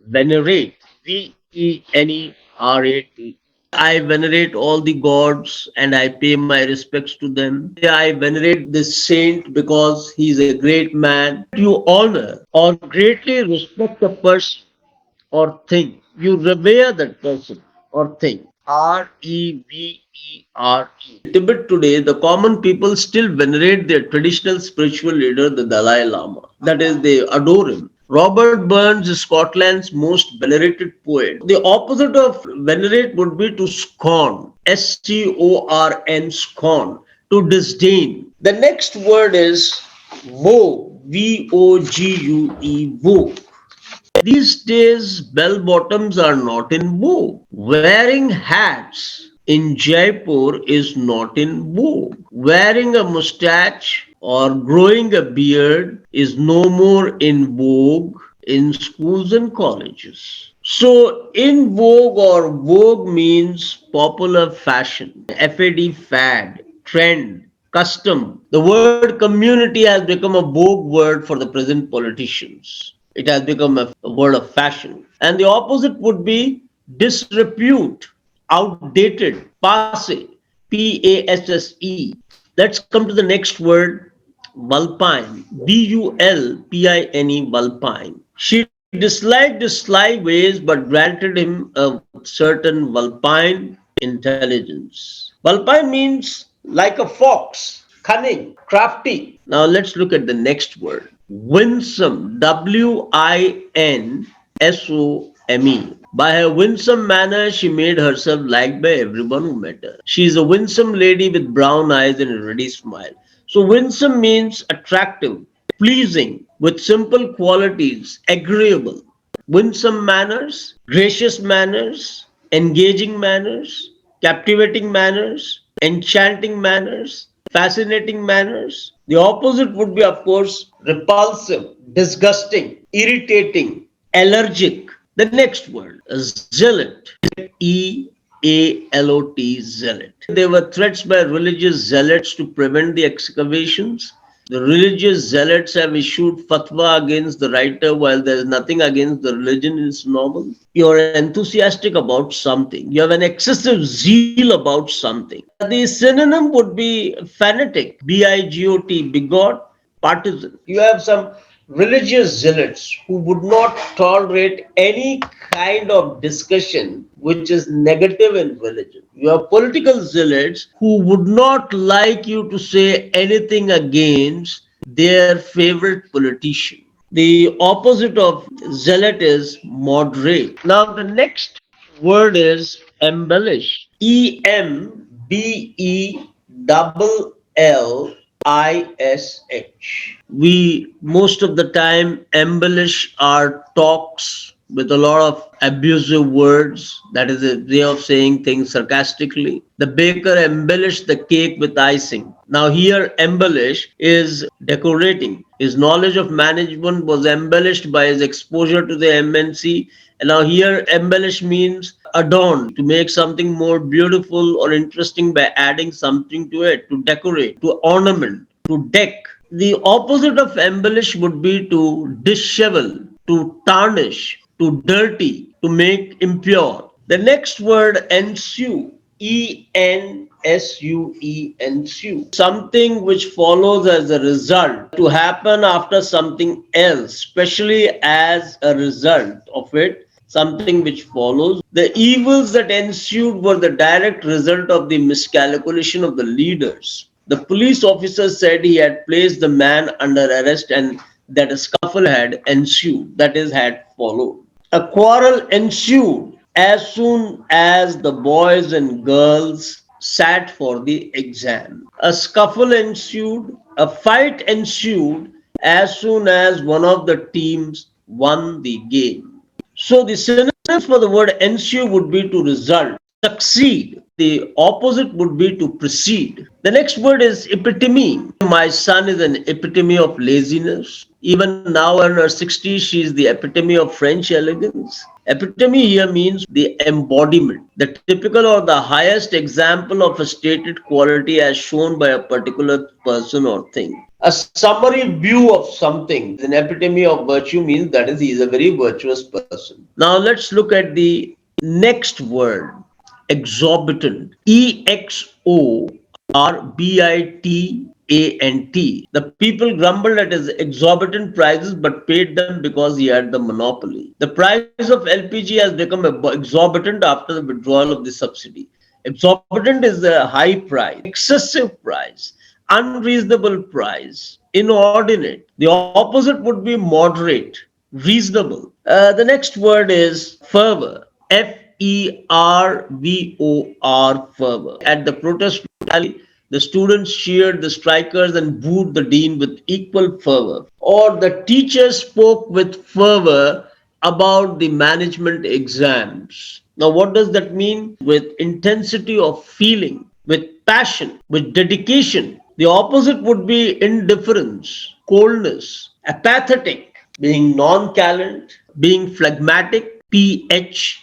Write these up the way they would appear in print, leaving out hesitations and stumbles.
Venerate. Venerate. I venerate all the gods and I pay my respects to them. I venerate this saint because he's a great man. You honor or greatly respect a person or thing. You revere that person or thing. Revere. Tibet today, the common people still venerate their traditional spiritual leader, the Dalai Lama. That is, they adore him. Robert Burns is Scotland's most venerated poet. The opposite of venerate would be to scorn. Scorn, scorn. To disdain. The next word is vogue. Vogue. These days, bell bottoms are not in vogue. Wearing hats in Jaipur is not in vogue. Wearing a mustache or growing a beard is no more in vogue in schools and colleges. So, in vogue or vogue means popular fashion, fad, trend, custom. The word community has become a vogue word for the present politicians. It has become a word of fashion. And the opposite would be disrepute, outdated, passe, passe. Let's come to the next word, vulpine, bulpine, vulpine. She disliked his sly ways but granted him a certain vulpine intelligence. Vulpine means like a fox, cunning, crafty. Now let's look at the next word. Winsome, Winsome. By her winsome manner, she made herself liked by everyone who met her. She is a winsome lady with brown eyes and a ready smile. So, winsome means attractive, pleasing, with simple qualities, agreeable. Winsome manners, gracious manners, engaging manners, captivating manners, enchanting manners, fascinating manners. The opposite would be, of course, repulsive, disgusting, irritating, allergic. The next word, zealot. Zealot. There were threats by religious zealots to prevent the excavations. The religious zealots have issued fatwa against the writer while there is nothing against the religion in its novel. You are enthusiastic about something. You have an excessive zeal about something. The synonym would be fanatic, bigot, bigot, partisan. You have some religious zealots who would not tolerate any kind of discussion which is negative in religion. You have political zealots who would not like you to say anything against their favorite politician. The opposite of zealot is moderate. Now, the next word is embellish. Embellish. We most of the time embellish our talks with a lot of abusive words. That is a way of saying things sarcastically. The baker embellished the cake with icing. Now, here, embellish is decorating. His knowledge of management was embellished by his exposure to the MNC. And now, here, embellish means adorn, to make something more beautiful or interesting by adding something to it, to decorate, to ornament, to deck. The opposite of embellish would be to dishevel, to tarnish, to dirty, to make impure. The next word, ensue. Ensue. Something which follows as a result, to happen after something else, especially as a result of it, something which follows. The evils that ensued were the direct result of the miscalculation of the leaders. The police officer said he had placed the man under arrest and that a scuffle had ensued, that is, had followed. A quarrel ensued as soon as the boys and girls sat for the exam. A scuffle ensued, a fight ensued as soon as one of the teams won the game. So the synonyms for the word ensue would be to result, succeed. The opposite would be to proceed. The next word is epitome. My son is an epitome of laziness. Even now in her 60s, she is the epitome of French elegance. Epitome here means the embodiment, the typical or the highest example of a stated quality as shown by a particular person or thing. A summary view of something, an epitome of virtue means that is, he is a very virtuous person. Now let's look at the next word, exorbitant. EXORBITANT. The people grumbled at his exorbitant prices but paid them because he had the monopoly. The price of LPG has become exorbitant after the withdrawal of the subsidy. Exorbitant is a high price, excessive price, unreasonable price, inordinate. The opposite would be moderate, reasonable. The next word is fervor. FERVOR, fervor. At the protest rally, the students cheered the strikers and booed the dean with equal fervor. Or the teachers spoke with fervor about the management exams. Now, what does that mean? With intensity of feeling, with passion, with dedication. The opposite would be indifference, coldness, apathetic, being nonchalant, being phlegmatic, PHLEGMATIC.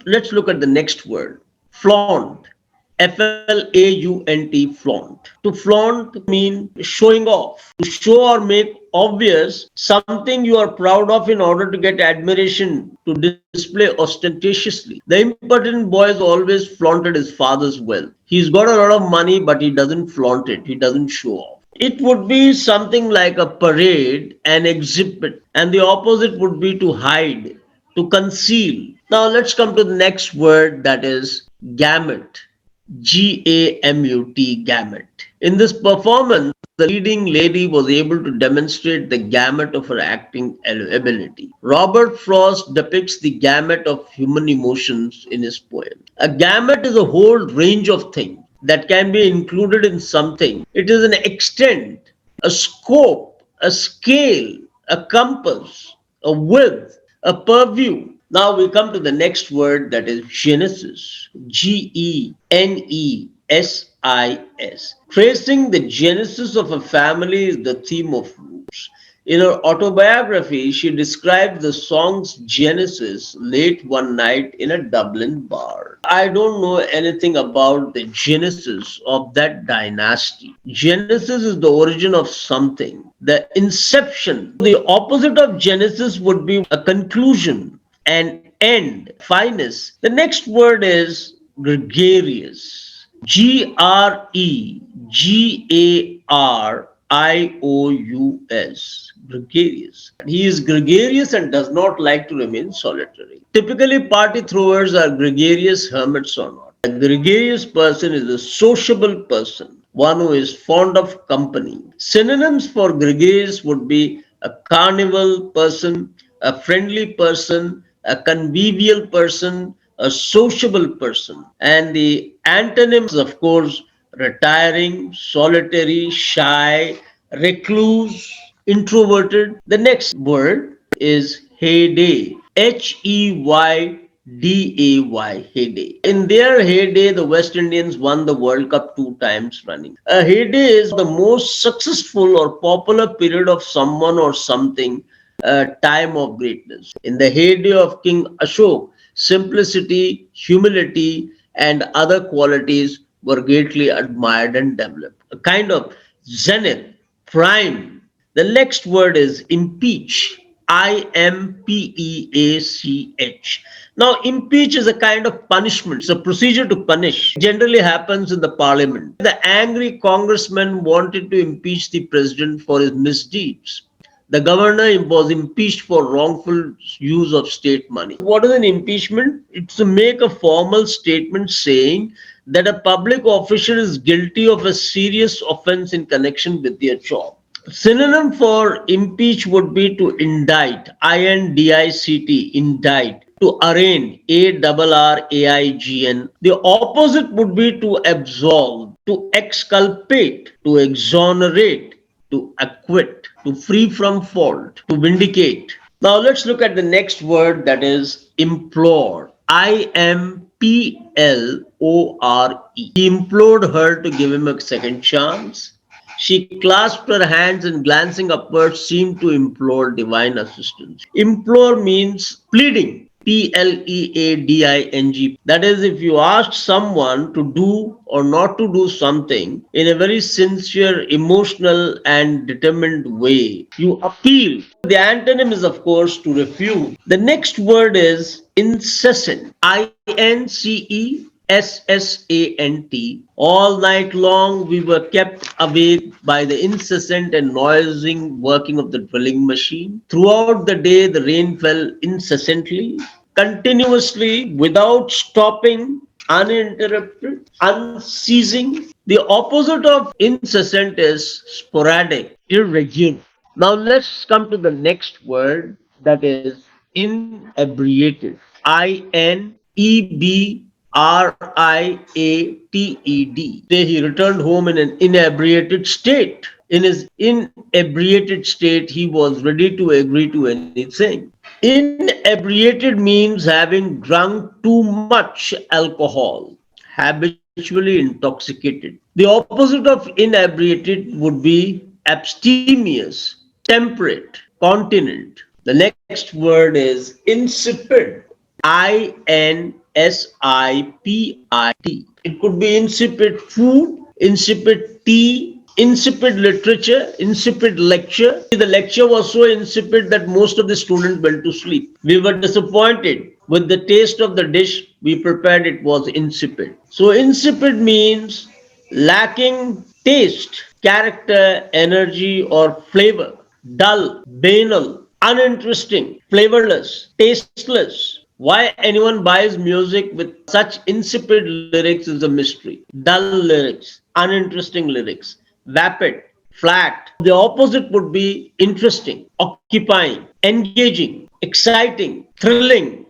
Let's look at the next word, flaunt. FLAUNT, flaunt. To flaunt mean showing off, to show or make obvious something you are proud of in order to get admiration, to display ostentatiously. The impotent boy has always flaunted his father's wealth. He's got a lot of money, but he doesn't flaunt it, he doesn't show off. It would be something like a parade, an exhibit, and the opposite would be to hide, to conceal. Now let's come to the next word, that is gamut. GAMUT, gamut. In this performance, the leading lady was able to demonstrate the gamut of her acting ability. Robert Frost depicts the gamut of human emotions in his poem. A gamut is a whole range of things that can be included in something. It is an extent, a scope, a scale, a compass, a width, a purview. Now we come to the next word, that is genesis. GENESIS. Tracing the genesis of a family is the theme of Roots. In her autobiography, she described the song's genesis late one night in a Dublin bar. I don't know anything about the genesis of that dynasty. Genesis is the origin of something, the inception. The opposite of genesis would be a conclusion, an end, finest. The next word is gregarious. GREGARIOUS. Gregarious. He is gregarious and does not like to remain solitary. Typically, party throwers are gregarious hermits or not. A gregarious person is a sociable person, one who is fond of company. Synonyms for gregarious would be a carnival person, a friendly person, a convivial person, a sociable person. And the antonyms, of course, retiring, solitary, shy, recluse, introverted. The next word is heyday. HEYDAY, heyday. In their heyday, the West Indians won the World Cup 2 times running. A heyday is the most successful or popular period of someone or something, a time of greatness. In the heyday of King Ashok, simplicity, humility, and other qualities were greatly admired and developed. A kind of zenith, prime. The next word is impeach. IMPEACH. Now, impeach is a kind of punishment. It's a procedure to punish. It generally happens in the parliament. The angry congressman wanted to impeach the president for his misdeeds. The governor was impeached for wrongful use of state money. What is an impeachment? It's to make a formal statement saying that a public official is guilty of a serious offense in connection with their job. Synonym for impeach would be to indict, INDICT, indict, to arraign, ARRAIGN. The opposite would be to absolve, to exculpate, to exonerate, to acquit, to free from fault, to vindicate. Now let's look at the next word, that is implore. IMPLORE. He implored her to give him a second chance. She clasped her hands and glancing upwards seemed to implore divine assistance. Implore means pleading, pleading. That is, if you ask someone to do or not to do something in a very sincere, emotional, and determined way, you appeal. The antonym is, of course, to refute. The next word is incessant. INCESSANT. All night long, we were kept awake by the incessant and noising working of the drilling machine. Throughout the day, the rain fell incessantly, continuously, without stopping, uninterrupted, unceasing. The opposite of incessant is sporadic, irregular. Now let's come to the next word, that is inebriated. INEBRIATED. He returned home in an inebriated state. In his inebriated state, he was ready to agree to anything. Inebriated means having drunk too much alcohol, habitually intoxicated. The opposite of inebriated would be abstemious, temperate, continent. The next word is insipid. INSIPID. It could be insipid food, insipid tea, insipid literature, insipid lecture. The lecture was so insipid that most of the students went to sleep. We were disappointed with the taste of the dish we prepared, it was insipid. So, insipid means lacking taste, character, energy, or flavor, dull, banal, uninteresting, flavorless, tasteless. Why anyone buys music with such insipid lyrics is a mystery. Dull lyrics, uninteresting lyrics, vapid, flat. The opposite would be interesting, occupying, engaging, exciting, thrilling,